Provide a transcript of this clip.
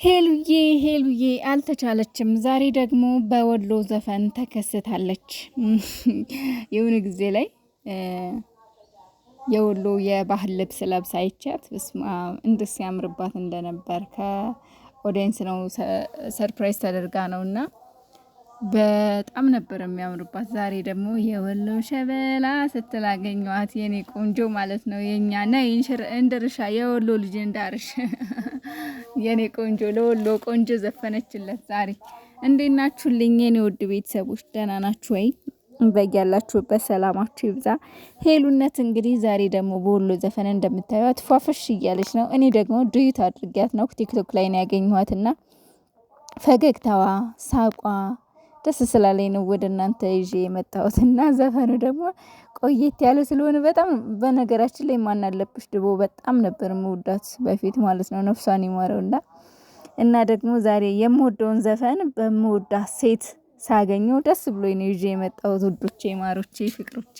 ሄሉዬ አልተቻለችም። ዛሬ ደግሞ በወሎ ዘፈን ተከስታለች። የሆነ ጊዜ ላይ የወሎ የባህል ልብስ ለብሳ አይቻት እንድስ ያምርባት እንደነበር ከኦዲየንስ ነው ሰርፕራይዝ ተደርጋ ነውና በጣም ነበር የሚያምርባት። ዛሬ ደግሞ የወሎ ሸበላ ስትል አገኘኋት። የኔ ቆንጆ ማለት ነው። የኛ ነይ እንድርሻ የወሎ ልጅ እንዳርሽ የኔ ቆንጆ ለወሎ ቆንጆ ዘፈነችለት። ዛሬ እንዴት ናችሁልኝ የኔ ውድ ቤተሰቦች? ደህና ናችሁ ወይ? በያላችሁበት ሰላማችሁ ይብዛ። ሄሉነት እንግዲህ ዛሬ ደግሞ በወሎ ዘፈን እንደምታዩት ፏፈሽ እያለች ነው። እኔ ደግሞ ዱይት አድርጊያት ነው ቲክቶክ ላይ ነው ያገኘኋትና ፈገግታዋ ሳቋ ደስ ስላለኝ ነው ወደ እናንተ ይዤ የመጣሁት። እና ዘፈኑ ደግሞ ቆየት ያለ ስለሆነ በጣም በነገራችን ላይ ማን አለብሽ ድቦ በጣም ነበር የምወዳት በፊት ማለት ነው። ነፍሷን ይማረውና እና ደግሞ ዛሬ የምወደውን ዘፈን በምወዳት ሴት ሳገኘው ደስ ብሎኝ ነው ይዤ የመጣሁት። ውዶቼ፣ ማሮቼ፣ ፍቅሮቼ